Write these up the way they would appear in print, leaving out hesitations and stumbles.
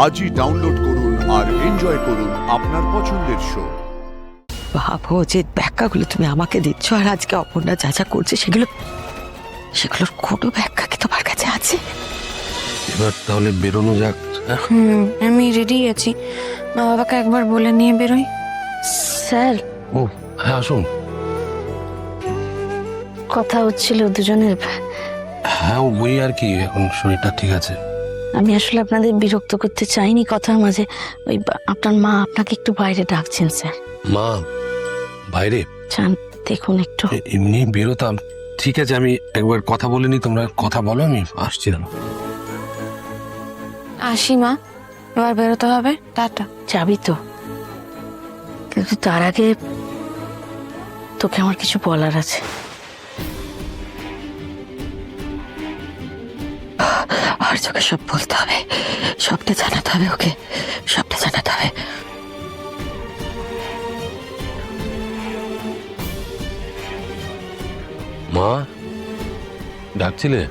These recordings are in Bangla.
আজই ডাউনলোড করুন আর এনজয় করুন আপনার পছন্দের শো। ভাবো যে ব্যাখ্যাগুলো তুমি আমাকে দিচ্ছ আর আজকে অপর্ণা যা যা করছে সেগুলোর কোনো ব্যাখ্যা কি তোমার কাছে আছে? এবার তাহলে বেরোনো যাক। আমি রেডি আছি। মা বাবাকে একবার বলে নিয়ে বেরোই। স্যার, ও হ্যাঁ, আসুন। কথা হচ্ছিল দুজনের। হ্যাঁ, ওই আর কি, এখন শরীরটা ঠিক আছে। আমি আসলে আপনাদের বিরক্ত করতে চাইনি কথার মাঝে। ওই আপনার মা আপনাকে একটু বাইরে ডাকছেন স্যার। মা বাইরে? চান দেখুন একটু। এমনি বেরোতাম। ঠিক আছে, আমি একবার কথা বলে নি, তোমরা কথা বলো, আমি আসছি না। আসি মা, এবার বেরোতে হবে। টাটা। যাবি তো, কিন্তু তার আগে তোকে আমার কিছু বলার আছে। আর চোখে সব বলতে হবে, সবটা জানাতে হবে ওকে, সবটা জানাতে হবে। মা ডাকছিলে?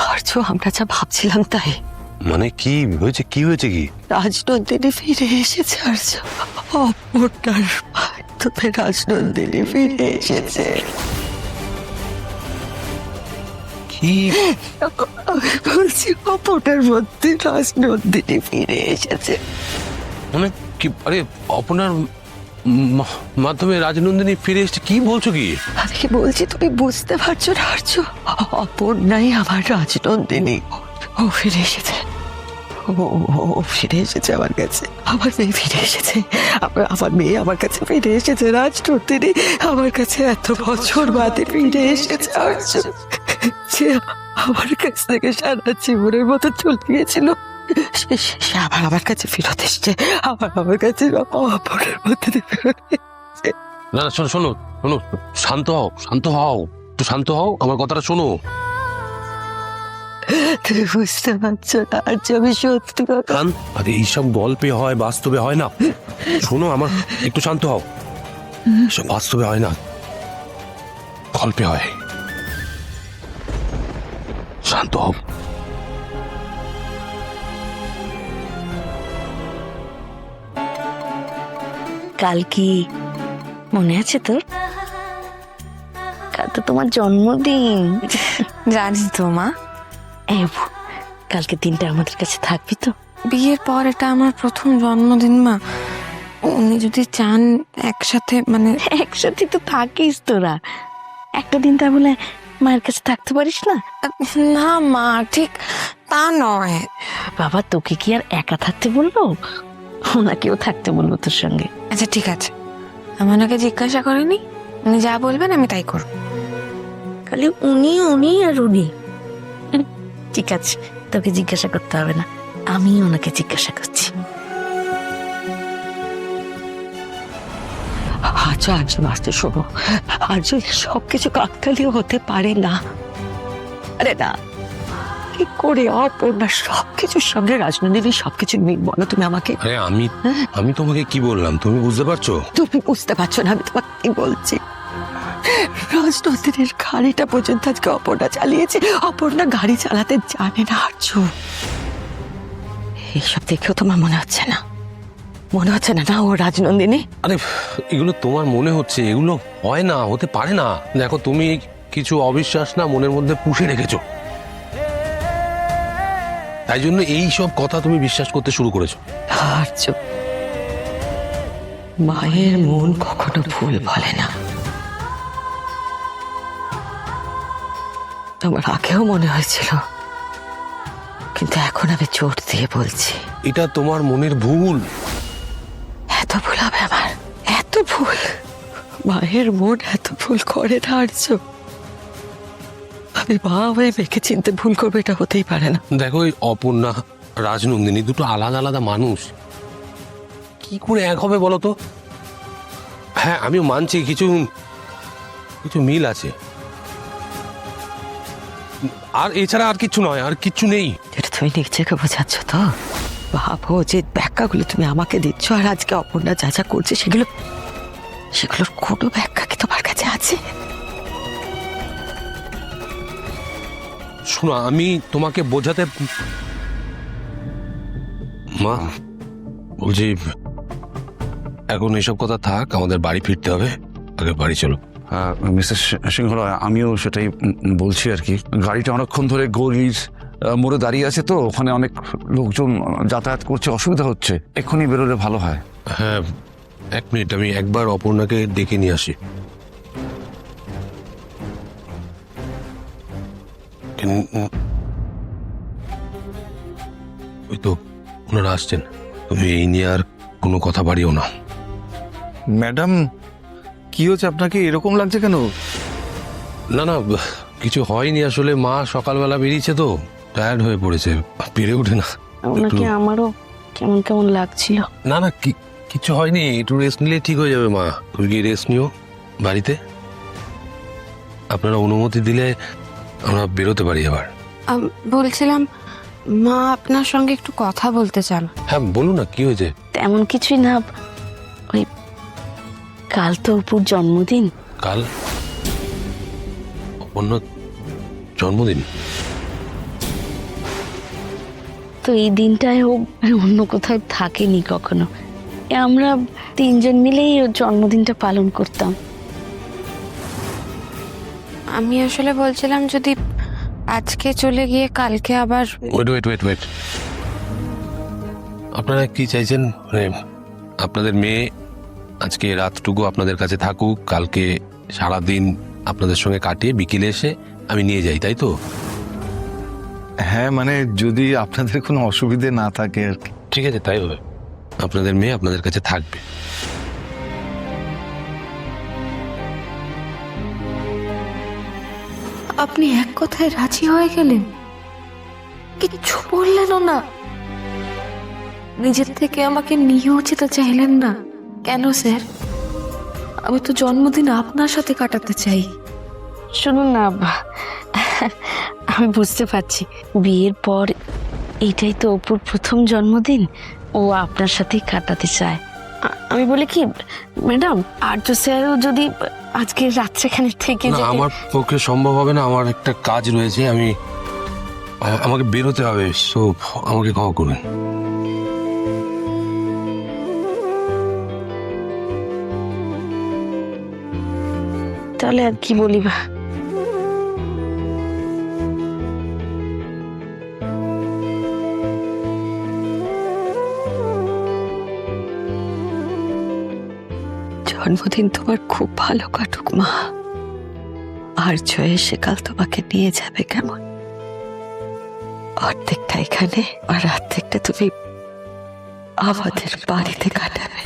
আর আমরা যা ভাবছিলাম তাই। মানে কি হয়েছে? কি হয়েছে? কি রাজনন্দিনী ফিরে এসেছে। আর অপর্ণার মাধ্যমে রাজনন্দিনী ফিরে এসেছে। কি আমি বলছি অপর্ণার মধ্যে রাজনন্দিনী ফিরে এসেছে। মানে কি? আরে অপনার মাধ্যমে রাজনন্দিনী ফিরে এসেছে? কি বলছো? কি আমি কি বলছি তুমি বুঝতে পারছো না? পারছো? অপর্ণাই আমার রাজনন্দিনী। ও ফিরে এসেছে। ও ফিরে এসেছে আমার কাছে। আমার মেয়ে ফিরে এসেছে। আমার মেয়ে আমার কাছে ফিরে এসেছে। রাজনন্দিনী আমার কাছে এত বছর বাদে ফিরে এসেছে। সে আমার কাছ থেকে সারা জীবনের মতো চলে গিয়েছিল, সে আবার আমার কাছে ফেরত এসছে। আমার কাছে অপরের মধ্যে ফেরত এসেছে। না না, শোনো শোনো শোনো, শান্ত হও, শান্ত হও, একটু শান্ত হও, আমার কথাটা শোনো। তুমি বুঝতে পারছো না? আর আমি সত্যি কথা। আরে এইসব গল্পে হয়, বাস্তবে হয় না। শোনো, আমার একটু শান্ত হও। সব বাস্তবে হয় না, গল্পে হয়। শান্ত হও। কাল কি মনে আছে তোর? কাল তো তোমার জন্মদিন। জানি তো মা। কালকে দিনটা আমাদের কাছে থাকবি তো? বিয়ের পর এটা আমার প্রথম জন্মদিন মা। উনি যদি চান একসাথে, মানে একসাথে তো থাকিস তোরা, একটা দিন তা বলে মায়ের কাছে থাকতে পারিস না? না মা, ঠিক তা নয়। বাবা, তোকে কি আর একা থাকতে বলবো? ওনাকেও থাকতে বলবো তোর সঙ্গে। আচ্ছা ঠিক আছে, আমি ওনাকে জিজ্ঞাসা করিনি। উনি যা বলবেন আমি তাই করব। খালি উনি আর উনি। ঠিক আছে, তোকে জিজ্ঞাসা করতে হবে না, আমি ওনাকে জিজ্ঞাসা করছি। আজ মাস্টার শোনো, আজ সবকিছু কাকতালীয় হতে পারে না। আরে না, কি করে অপর্ণা সবকিছুর সঙ্গে রাজনন্দিনী সবকিছু মিল? বলো তুমি আমাকে। আরে আমি তোমাকে কি বললাম, তুমি বুঝতে পারছো? তুমি বুঝতে পারছো না আমি তোমাকে কি বলছি? রাজনন্দিনীর গাড়িটা পর্যন্ত আজকে অপর্ণা চালিয়েছে। অপর্ণা গাড়ি চালাতে জানে না। আর্য, এইসব দেখেও তোমার মনে হচ্ছে না? মনে হচ্ছে না না ও রাজনন্দিনী? আরে এগুলো তোমার মনে হচ্ছে, এগুলো হয় না, হতে পারে না। দেখো, তুমি কিছু অবিশ্বাস না মনের মধ্যে পুষে রেখেছো, তাই জন্য এই সব কথা তুমি বিশ্বাস করতে শুরু করেছো। আর্য, মায়ের মন কখনো ভুল বলে না। তোমার আগেও মনে হয়েছিল, কিন্তু এখন আমি জোর দিয়ে বলছি এটা তোমার মনের ভুল। এত ভুল হবে আমার? এত ভুল? মায়ের মন এত ভুল করে না আর্য। আমি মা হয়ে মেয়েকে চিনতে ভুল করবো, এটা হতেই পারে না। দেখো, এই অপর্ণা রাজনন্দিনী দুটো আলাদা আলাদা মানুষ, কি করে এক হবে বলো তো? হ্যাঁ, আমিও মানছি কিছু কিছু মিল আছে, আর এছাড়া আর কিচ্ছু নয়, আর কিচ্ছু নেই। এটা তুমি নিজেকে বোঝাচ্ছ তো? ভাবো যে ব্যাখ্যাগুলো তুমি আমাকে দিচ্ছ আর আজকে অপর্ণা যা যা করছে সেগুলোর কোনো ব্যাখ্যা কি তোমার কাছে আছে? শোনো, আমি তোমাকে বোঝাতে মা, বলছি এখন এসব কথা থাক, আমাদের বাড়ি ফিরতে হবে, আগে বাড়ি চলো। মিস্টার সিংহ রায়, আমিও সেটাই বলছি আর কি। গাড়িটা অনেকক্ষণ ধরে গলির মোড়ে দাঁড়িয়ে আছে, তো ওখানে অনেক লোকজন যাতায়াত করছে, অসুবিধা হচ্ছে, এক্ষুনি বেরোলে ভালো হয়। হ্যাঁ, 1 মিনিট, আমি একবার অপর্ণাকে ডেকে নিয়ে আসি। ওই তো ওনারা আসছেন, তুমি এই নিয়ে আর কোনো কথা বাড়িও না। ম্যাডাম, কি হচ্ছে, আপনাকে এরকম লাগছে কেন? না না, কিছু হয়নি আসলে। মা সকালবেলা বেরিয়েছে তো, টায়ার্ড হয়ে পড়েছে, পেরে ওঠে না। ওনাকে আমারও কেমন কেমন লাগছিল। না না, কিছু হয়নি, একটু রেস্ট নিলে ঠিক হয়ে যাবে। মা, তুমি কি রেস্ট নিও বাড়িতে? আপনারা অনুমতি দিলে আমরা বেরোতে পারি এবার। বলছিলাম, মা আপনার সঙ্গে একটু কথা বলতে চান। হ্যাঁ বলুন না, কি হয়েছে? তেমন কিছুই না, ওই কাল তো অপুর জন্মদিন। কাল অন্য জন্মদিন? তো এই দিনটায় ও অন্য কোথাও থাকেনি কখনো। আমরা 3 জন মিলেই ওর জন্মদিনটা পালন করতাম। আমি আসলে বলছিলাম, যদি আজকে চলে গিয়ে কালকে আবার। ওয়েট, আপনারা কি চাইছেন? মানে আপনাদের মেয়ে আজকে রাতটুকু আপনাদের কাছে থাকুক, কালকে সারাদিন আপনাদের সঙ্গে কাটিয়ে বিকেলে এসে আমি নিয়ে যাই, তাই তো? হ্যাঁ, মানে যদি আপনাদের কোনো অসুবিধে না থাকে আর কি। ঠিক আছে, তাই হবে। আপনাদের মেয়ে আপনাদের কাছে থাকবে। আপনি এক কথায় রাজি হয়ে গেলেন, কিচ্ছু বললেনও না? নিজের থেকে আমাকে নিয়েও যেতে চাইলেন না কেন স্যার? আমি তো জন্মদিন আপনার সাথে কাটাতে চাই। শুনুন না, আমি বুঝতে পারছি বিয়ের পর এইটাই তো অপুর প্রথম জন্মদিন, ও আপনার সাথেই কাটাতে চায়। আমি বলি কি ম্যাডাম, আর্য স্যারও যদি আজকে রাত্রেখানে থেকে না, যেতে। আমার পক্ষে সম্ভব হবে না, আমার একটা কাজ রয়েছে, আমাকে বেরোতে হবে, সো আমাকে ক্ষমা করবেন। তাহলে আর কি বলি বা। জন্মদিন তোমার খুব ভালো কাটুক মা। আর্য এসে কাল তোমাকে নিয়ে যাবে কেমন? অর্ধেকটা এখানে আর অর্ধেকটা তুমি আমাদের বাড়িতে কাটাবে।